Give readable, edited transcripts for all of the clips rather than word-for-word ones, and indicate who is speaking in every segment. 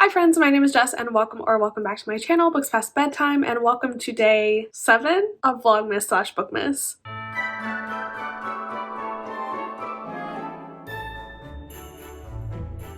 Speaker 1: Hi friends, my name is Jess and welcome back to my channel, Books Past Bedtime, and welcome to day 7 of vlogmas / bookmas.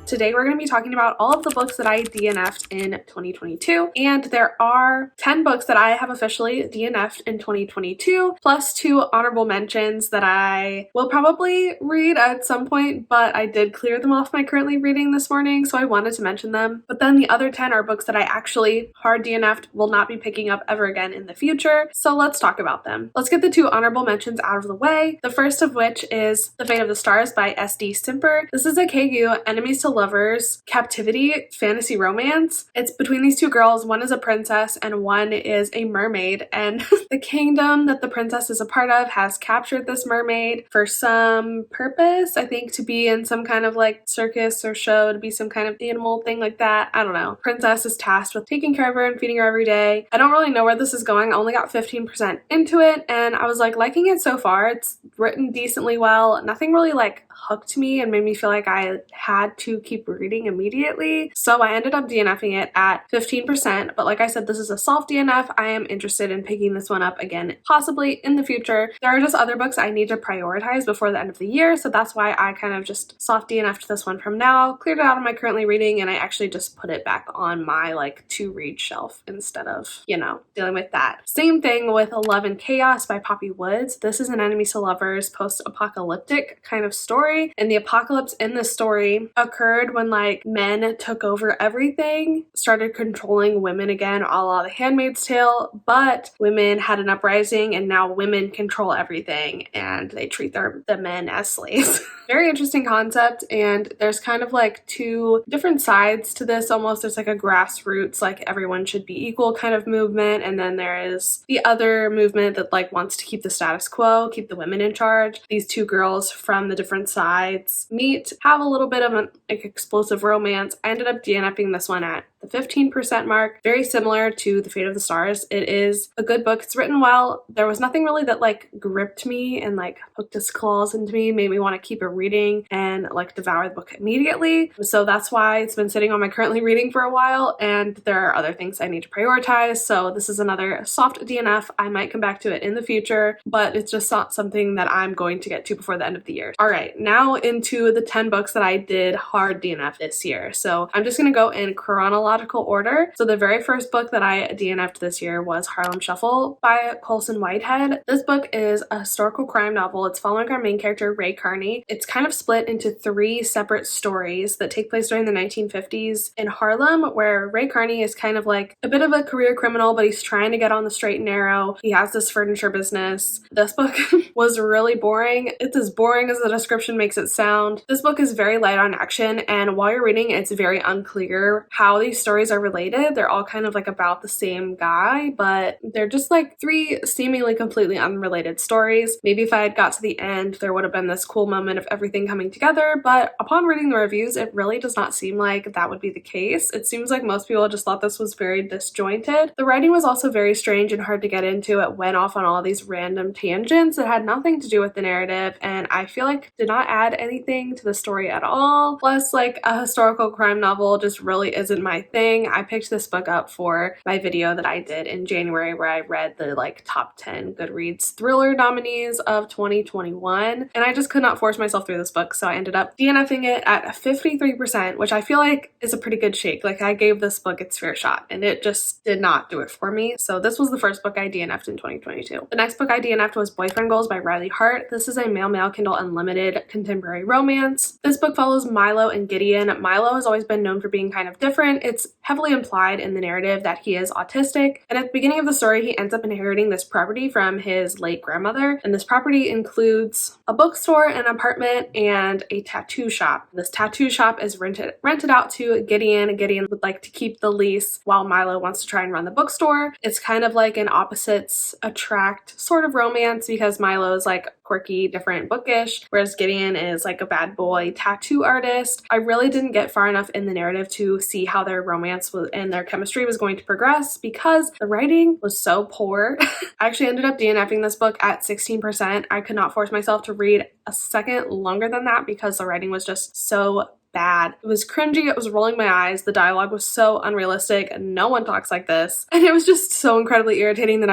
Speaker 1: Today we're going to be talking about all of the books that I DNF'd in 2022, and there are 10 books that I have officially DNF'd in 2022, plus 2 honorable mentions that I will probably read at some point, but I did clear them off my currently reading this morning, so I wanted to mention them. But then the other 10 are books that I actually hard DNF'd, will not be picking up ever again in the future, so let's talk about them. Let's get the 2 honorable mentions out of the way, the first of which is The Fate of the Stars by S.D. Simper. This is a KU enemies to lovers captivity fantasy romance. It's between these 2 girls. One is a princess and one is a mermaid, and the kingdom that the princess is a part of has captured this mermaid for some purpose. I think to be in some kind of like circus or show, to be some kind of animal thing like that. I don't know. Princess is tasked with taking care of her and feeding her every day. I don't really know where this is going. I only got 15% into it and I was like liking it so far. It's written decently well. Nothing really like hooked me and made me feel like I had to keep reading immediately. So I ended up DNFing it at 15%, but like I said, this is a soft DNF. I am interested in picking this one up again, possibly in the future. There are just other books I need to prioritize before the end of the year, so that's why I kind of just soft DNF'd this one from now, cleared it out of my currently reading, and I actually just put it back on my like to read shelf instead of, you know, dealing with that. Same thing with Love and Chaos by Poppy Woods. This is an enemies to lovers post-apocalyptic kind of story, and the apocalypse in this story occurred when like men took over everything, started controlling women again, a la The Handmaid's Tale, but women had an uprising and now women control everything and they treat the men as slaves. Very interesting concept, and there's kind of like 2 different sides to this almost. There's like a grassroots, like everyone should be equal kind of movement, and then there is the other movement that like wants to keep the status quo, keep the women in charge. These 2 girls from the different sides meet, have a little bit of an like explosive romance. I ended up DNFing this one at the 15% mark. Very similar to The Fate of the Stars. It is a good book. It's written well. There was nothing really that like gripped me and like hooked its claws into me, made me want to keep it reading and like devour the book immediately. So that's why it's been sitting on my currently reading for a while, and there are other things I need to prioritize. So this is another soft DNF. I might come back to it in the future, but it's just not something that I'm going to get to before the end of the year. All right, now into the 10 books that I did hard DNF this year. So I'm just going to go in chronological order. So the very first book that I DNF'd this year was Harlem Shuffle by Colson Whitehead. This book is a historical crime novel. It's following our main character, Ray Carney. It's kind of split into 3 separate stories that take place during the 1950s in Harlem, where Ray Carney is kind of like a bit of a career criminal, but he's trying to get on the straight and narrow. He has this furniture business. This book was really boring. It's as boring as the description makes it sound. This book is very light on action, and while you're reading, it's very unclear how these stories are related. They're all kind of like about the same guy, but they're just like 3 seemingly completely unrelated stories. Maybe if I had got to the end, there would have been this cool moment of everything coming together, but upon reading the reviews, it really does not seem like that would be the case. It seems like most people just thought this was very disjointed. The writing was also very strange and hard to get into. It went off on all these random tangents that had nothing to do with the narrative, and I feel like did not add anything to the story at all. Plus, like a historical crime novel just really isn't my thing. I picked this book up for my video that I did in January where I read the like top 10 Goodreads thriller nominees of 2021, and I just could not force myself through this book, so I ended up DNFing it at 53%, which I feel like is a pretty good shake. Like I gave this book its fair shot and it just did not do it for me. So this was the first book I DNF'd in 2022. The next book I DNF'd was Boyfriend Goals by Riley Hart. This is a male Kindle Unlimited contemporary romance. This book follows Milo and Gideon. Milo has always been known for being kind of different. It's heavily implied in the narrative that he is autistic, and at the beginning of the story he ends up inheriting this property from his late grandmother, and this property includes a bookstore, an apartment, and a tattoo shop. This tattoo shop is rented out to Gideon. Gideon would like to keep the lease while Milo wants to try and run the bookstore. It's kind of like an opposites attract sort of romance because Milo is like quirky, different, bookish, whereas Gideon is like a bad boy tattoo artist. I really didn't get far enough in the narrative to see how their romance and their chemistry was going to progress because the writing was so poor. I actually ended up DNFing this book at 16%. I could not force myself to read a second longer than that because the writing was just so bad. It was cringy, it was rolling my eyes, the dialogue was so unrealistic, and no one talks like this. And it was just so incredibly irritating that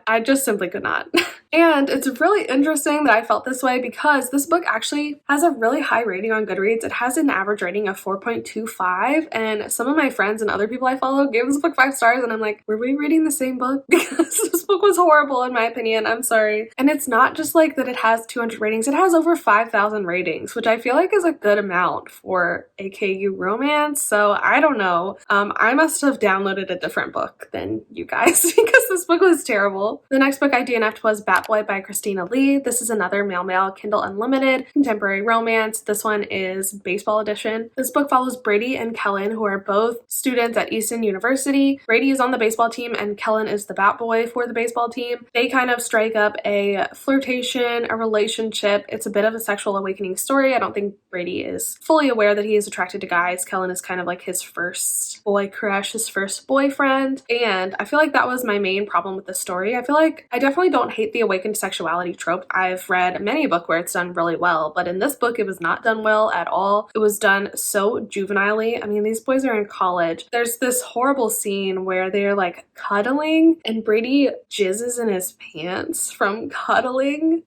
Speaker 1: I just simply could not. And it's really interesting that I felt this way because this book actually has a really high rating on Goodreads. It has an average rating of 4.25, and some of my friends and other people I follow gave this book 5 stars, and I'm like, were we reading the same book? Because this book was horrible in my opinion, I'm sorry. And it's not just like that it has 200 ratings, it has over 5,000 ratings, which I feel like is a good amount for a KU romance, so I don't know. I must have downloaded a different book than you guys because this book was terrible. The next book I DNF'd was Bat Boy by Christina Lee. This is another male Kindle Unlimited contemporary romance. This one is baseball edition. This book follows Brady and Kellen, who are both students at Easton University. Brady is on the baseball team and Kellen is the bat boy for the baseball team. They kind of strike up a flirtation, a relationship. It's a bit of a sexual awakening story. I don't think Brady is fully aware that he is attracted to guys. Kellen is kind of like his first boy crush, his first boyfriend. And I feel like that was my main problem with the story. I feel like I definitely don't hate the awakened sexuality trope. I've read many a book where it's done really well, but in this book it was not done well at all. It was done so juvenilely. I mean, these boys are in college. There's this horrible scene where they're like cuddling and Brady jizzes in his pants from cuddling.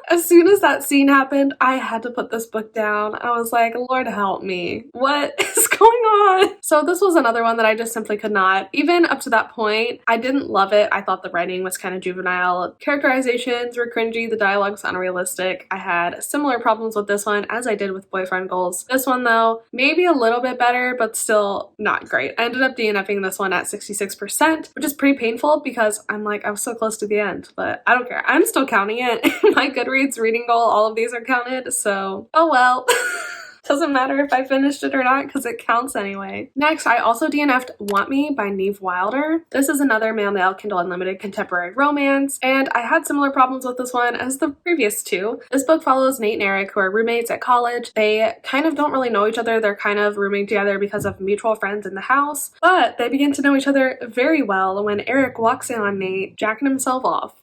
Speaker 1: As soon as that scene happened, I had to put this book down. I was like, Lord help me. What is going on? So this was another one that I just simply could not. Even up to that point, I didn't love it. I thought the writing was kind of juvenile. Characterizations were cringy. The dialogue's unrealistic. I had similar problems with this one as I did with Boyfriend Goals. This one though, maybe a little bit better, but still not great. I ended up DNFing this one at 66%, which is pretty painful because I'm like, I was so close to the end, but I don't care. I'm still counting it. My Goodreads reading goal, all of these are counted, so oh well. Doesn't matter if I finished it or not because it counts anyway. Next, I also DNF'd Want Me by Neve Wilder. This is another male Kindle Unlimited contemporary romance, and I had similar problems with this one as the previous two. This book follows Nate and Eric, who are roommates at college. They kind of don't really know each other. They're kind of rooming together because of mutual friends in the house, but they begin to know each other very well when Eric walks in on Nate, jacking himself off.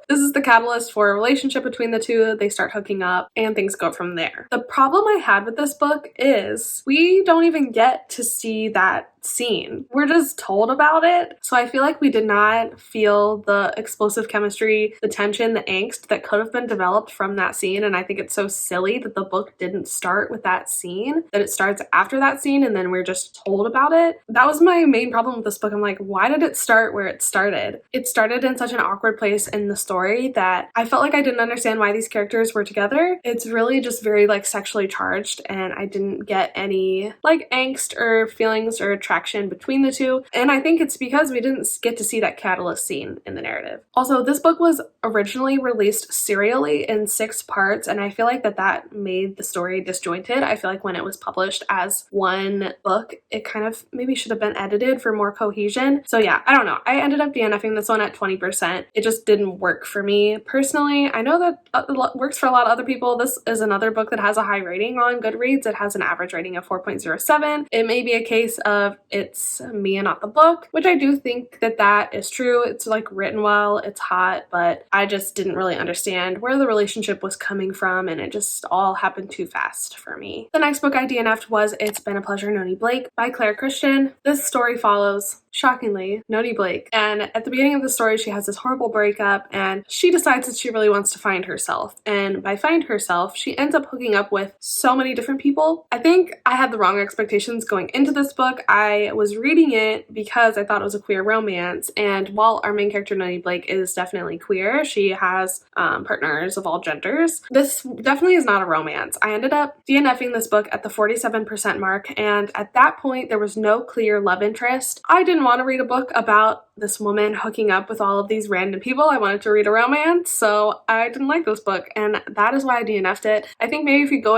Speaker 1: This is the catalyst for a relationship between the two. They start hooking up and things go from there. The problem I had with this book is we don't even get to see that scene. We're just told about it. So I feel like we did not feel the explosive chemistry, the tension, the angst that could have been developed from that scene. And I think it's so silly that the book didn't start with that scene, that it starts after that scene and then we're just told about it. That was my main problem with this book. I'm like, why did it start where it started? It started in such an awkward place in the story that I felt like I didn't understand why these characters were together. It's really just very like sexually charged and I didn't get any like angst or feelings or attraction between the two, and I think it's because we didn't get to see that catalyst scene in the narrative. Also, this book was originally released serially in 6 parts, and I feel like that made the story disjointed. I feel like when it was published as one book, it kind of maybe should have been edited for more cohesion. So yeah, I don't know. I ended up DNFing this one at 20%. It just didn't work for me personally. I know that it works for a lot of other people. This is another book that has a high rating on Goodreads. It has an average rating of 4.07. It may be a case of it's me and not the book, which I do think that is true. It's like written well, it's hot, but I just didn't really understand where the relationship was coming from and it just all happened too fast for me. The next book I DNF'd was It's Been a Pleasure, Noni Blake by Claire Christian. This story follows, shockingly, Noni Blake, and at the beginning of the story she has this horrible breakup and she decides that she really wants to find herself, and by find herself she ends up hooking up with so many different people. I think I had the wrong expectations going into this book. I was reading it because I thought it was a queer romance, and while our main character Noni Blake is definitely queer, she has partners of all genders. This definitely is not a romance. I ended up DNFing this book at the 47% mark, and at that point there was no clear love interest. I didn't want to read a book about this woman hooking up with all of these random people. I wanted to read a romance, so I didn't like this book, and that is why I DNF'd it. I think maybe if you go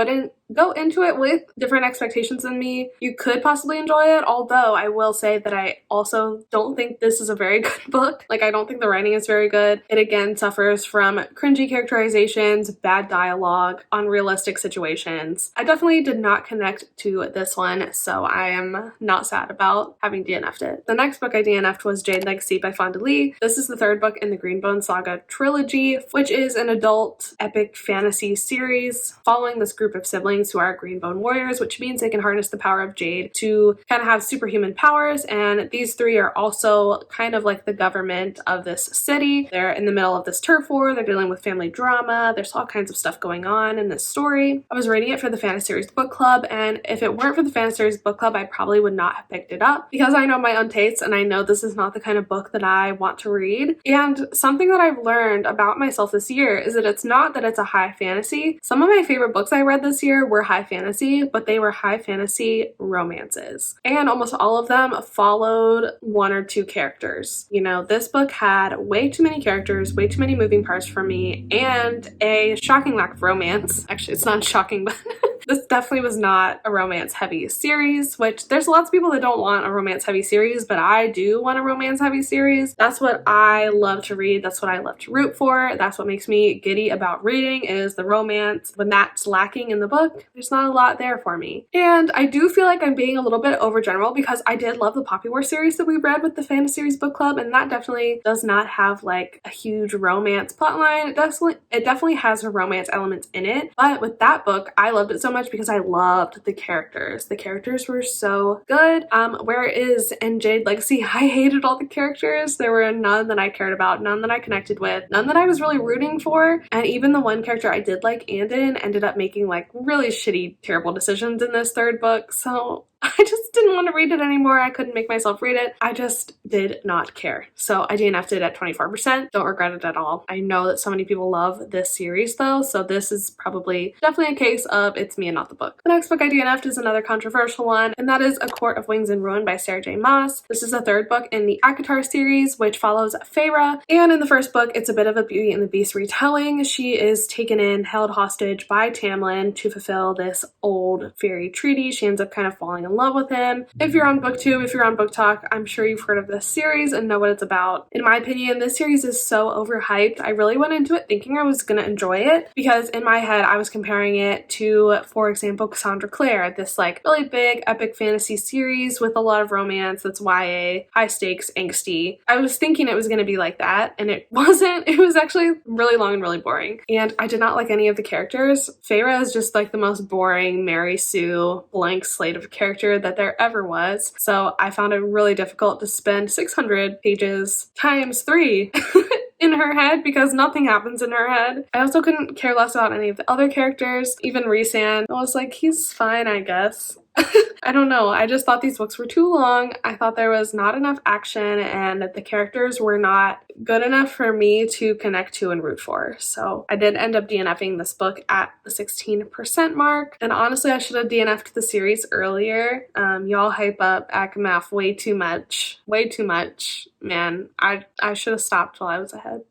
Speaker 1: into it with different expectations than me, you could possibly enjoy it, although I will say that I also don't think this is a very good book. Like, I don't think the writing is very good. It again suffers from cringy characterizations, bad dialogue, unrealistic situations. I definitely did not connect to this one, so I am not sad about having DNF'd it. The next book I DNF'd was Jade and the Legacy by Fonda Lee. This is the third book in the Greenbone Saga trilogy, which is an adult epic fantasy series following this group of siblings who are Greenbone warriors, which means they can harness the power of Jade to kind of have superhuman powers. And these three are also kind of like the government of this city. They're in the middle of this turf war. They're dealing with family drama. There's all kinds of stuff going on in this story. I was reading it for the Fantasy Series Book Club, and if it weren't for the Fantasy Series Book Club, I probably would not have picked it up because I know my own tastes and I know this is not the kind of book that I want to read. And something that I've learned about myself this year is that it's not that it's a high fantasy. Some of my favorite books I read this year were high fantasy, but they were high fantasy romances. And almost all of them followed one or two characters. You know, this book had way too many characters, way too many moving parts for me, and a shocking lack of romance. Actually, it's not shocking, but this definitely was not a romance-heavy series, which there's lots of people that don't want a romance-heavy series, but I do want a romance-heavy series. That's what I love to read. That's what I love to root for. That's what makes me giddy about reading is the romance. When that's lacking in the book, there's not a lot there for me. And I do feel like I'm being a little bit overgeneral because I did love the Poppy War series that we read with the Fantasy Series Book Club, and that definitely does not have like a huge romance plotline. It definitely has a romance element in it, but with that book, I loved it so much because I loved the characters. The characters were so good. Whereas in Jade Legacy, I hated all the characters. There were none that I cared about, none that I connected with, none that I was really rooting for, and even the one character I did like, Andon, ended up making like really shitty, terrible decisions in this third book, so I just didn't want to read it anymore. I couldn't make myself read it. I just did not care. So I DNF'd it at 24%. Don't regret it at all. I know that so many people love this series though, so this is probably definitely a case of it's me and not the book. The next book I DNF'd is another controversial one, and that is A Court of Wings and Ruin by Sarah J. Maas. This is the third book in the ACOTAR series, which follows Feyre. And in the first book, it's a bit of a Beauty and the Beast retelling. She is taken in, held hostage by Tamlin to fulfill this old fairy treaty. She ends up kind of falling in love with him. If you're on BookTube, if you're on Book Talk, I'm sure you've heard of this series and know what it's about. In my opinion, this series is so overhyped. I really went into it thinking I was going to enjoy it because in my head I was comparing it to, for example, Cassandra Clare, this like really big epic fantasy series with a lot of romance that's YA, high stakes, angsty. I was thinking it was going to be like that, and it wasn't. It was actually really long and really boring, and I did not like any of the characters. Feyre is just like the most boring Mary Sue blank slate of character that there ever was, so I found it really difficult to spend 600 pages times 3 in her head because nothing happens in her head. I also couldn't care less about any of the other characters. Even Rhysand, I was like, he's fine, I guess. I don't know, I just thought these books were too long. I thought there was not enough action and that the characters were not good enough for me to connect to and root for. So I did end up DNFing this book at the 16% mark, and honestly I should have DNF'd the series earlier. Y'all hype up ACOMAF way too much. Way too much. Man, I should have stopped while I was ahead.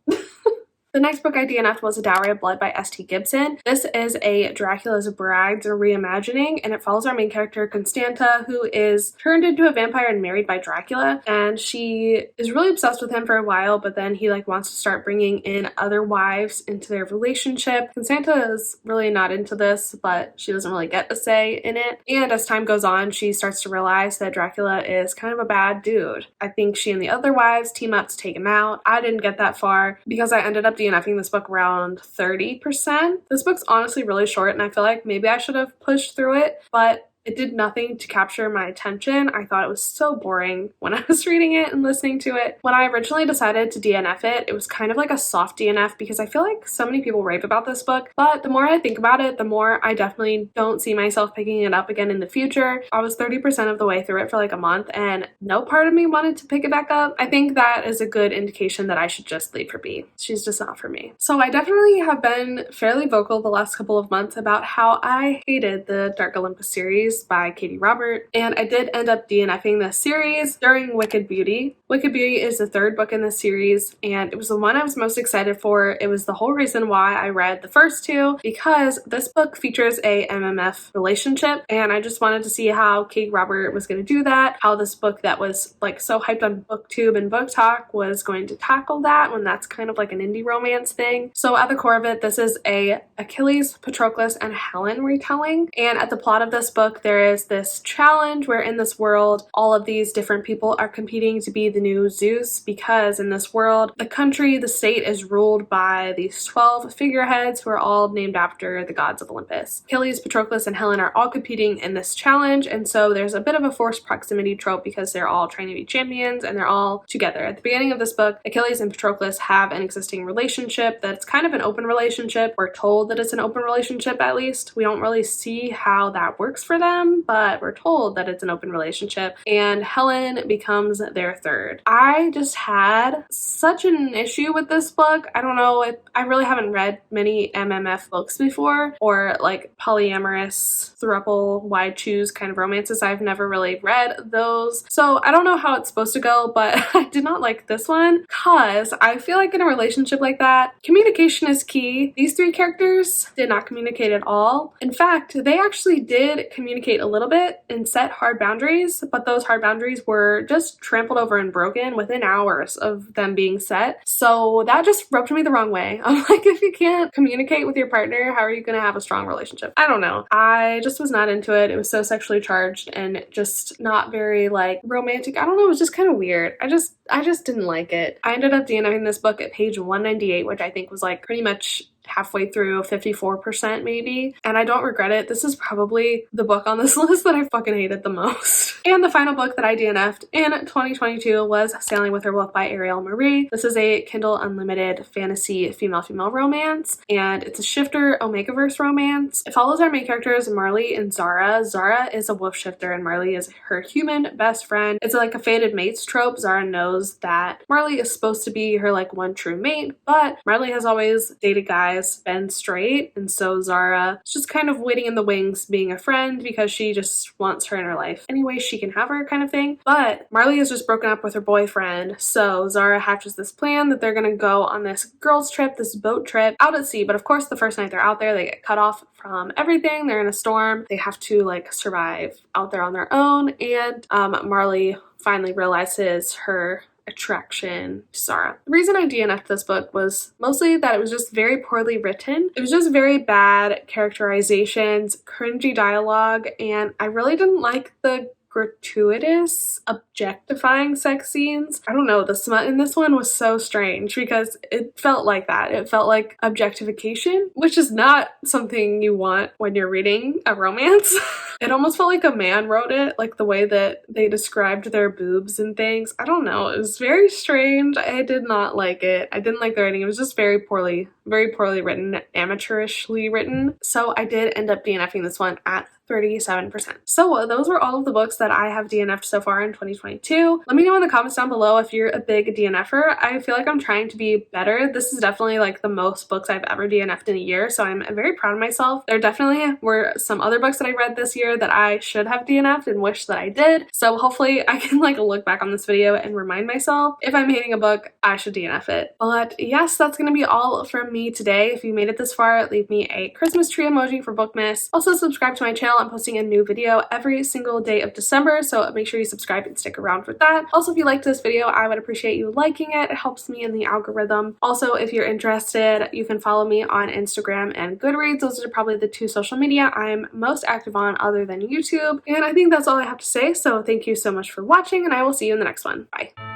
Speaker 1: The next book I DNF'd was A Dowry of Blood by S.T. Gibson. This is a Dracula's Brides reimagining, and it follows our main character, Constanta, who is turned into a vampire and married by Dracula, and she is really obsessed with him for a while, but then he like wants to start bringing in other wives into their relationship. Constanta is really not into this, but she doesn't really get a say in it, and as time goes on, she starts to realize that Dracula is kind of a bad dude. I think she and the other wives team up to take him out. I didn't get that far because I ended up DNFing this book around 30%. This book's honestly really short, and I feel like maybe I should have pushed through it, but it did nothing to capture my attention. I thought it was so boring when I was reading it and listening to it. When I originally decided to DNF it, it was kind of like a soft DNF because I feel like so many people rave about this book, but the more I think about it, the more I definitely don't see myself picking it up again in the future. I was 30% of the way through it for like a month, and no part of me wanted to pick it back up. I think that is a good indication that I should just leave her be. She's just not for me. So I definitely have been fairly vocal the last couple of months about how I hated the Dark Olympus series by Katie Robert, and I did end up DNFing this series during Wicked Beauty. Wicked Beauty is the third book in the series, and it was the one I was most excited for. It was the whole reason why I read the first two, because this book features a MMF relationship, and I just wanted to see how Katie Robert was going to do that, how this book that was like so hyped on BookTube and Book Talk was going to tackle that when that's kind of like an indie romance thing. So at the core of it, this is a Achilles, Patroclus, and Helen retelling, and at the plot of this book, there is this challenge where in this world, all of these different people are competing to be the new Zeus, because in this world, the country, the state is ruled by these 12 figureheads who are all named after the gods of Olympus. Achilles, Patroclus, and Helen are all competing in this challenge, and so there's a bit of a forced proximity trope because they're all trying to be champions and they're all together. At the beginning of this book, Achilles and Patroclus have an existing relationship that's kind of an open relationship. We're told that it's an open relationship, at least. We don't really see how that works for them, but we're told that it's an open relationship, and Helen becomes their third. I just had such an issue with this book. I don't know, I really haven't read many MMF books before, or like polyamorous, throuple, wide choose kind of romances. I've never really read those, so I don't know how it's supposed to go, but I did not like this one because I feel like in a relationship like that, communication is key. These three characters did not communicate at all. In fact, they actually did communicate a little bit and set hard boundaries, but those hard boundaries were just trampled over and broken within hours of them being set. So that just rubbed me the wrong way. I'm like, if you can't communicate with your partner, how are you going to have a strong relationship? I don't know. I just was not into it. It was so sexually charged and just not very like romantic. I don't know. It was just kind of weird. I just didn't like it. I ended up DNFing this book at page 198, which I think was like pretty much halfway through, 54% maybe, and I don't regret it. This is probably the book on this list that I fucking hated the most. And the final book that I DNF'd in 2022 was Sailing with Her Wolf by Ariel Marie. This is a Kindle Unlimited fantasy female-female romance, and it's a shifter Omegaverse romance. It follows our main characters Marley and Zara. Zara is a wolf shifter and Marley is her human best friend. It's like a fated mates trope. Zara knows that Marley is supposed to be her like one true mate, but Marley has always dated guys, been straight, and so Zara is just kind of waiting in the wings being a friend because she just wants her in her life anyway she can have her kind of thing. But Marley has just broken up with her boyfriend, so Zara hatches this plan that they're gonna go on this girls trip, this boat trip out at sea. But of course the first night they're out there they get cut off from everything. They're in a storm. They have to like survive out there on their own, and Marley finally realizes her attraction to Zara. The reason I DNF'd this book was mostly that it was just very poorly written. It was just very bad characterizations, cringy dialogue, and I really didn't like the gratuitous, objectifying sex scenes. I don't know, the smut in this one was so strange because it felt like that. It felt like objectification, which is not something you want when you're reading a romance. It almost felt like a man wrote it, like the way that they described their boobs and things. I don't know, it was very strange. I did not like it. I didn't like the writing. It was just very poorly written, amateurishly written. So I did end up DNFing this one at 37%. So those were all of the books that I have DNF'd so far in 2022. Let me know in the comments down below if you're a big DNFer. I feel like I'm trying to be better. This is definitely like the most books I've ever DNF'd in a year, so I'm very proud of myself. There definitely were some other books that I read this year that I should have DNF'd and wish that I did. So hopefully I can like look back on this video and remind myself if I'm hating a book, I should DNF it. But yes, that's gonna be all from me today. If you made it this far, leave me a Christmas tree emoji for Bookmas. Also subscribe to my channel. I'm posting a new video every single day of December, so make sure you subscribe and stick around for that. Also, if you liked this video, I would appreciate you liking it. It helps me in the algorithm. Also, if you're interested, you can follow me on Instagram and Goodreads. Those are probably the two social media I'm most active on other than YouTube. And I think that's all I have to say, so thank you so much for watching, and I will see you in the next one. Bye.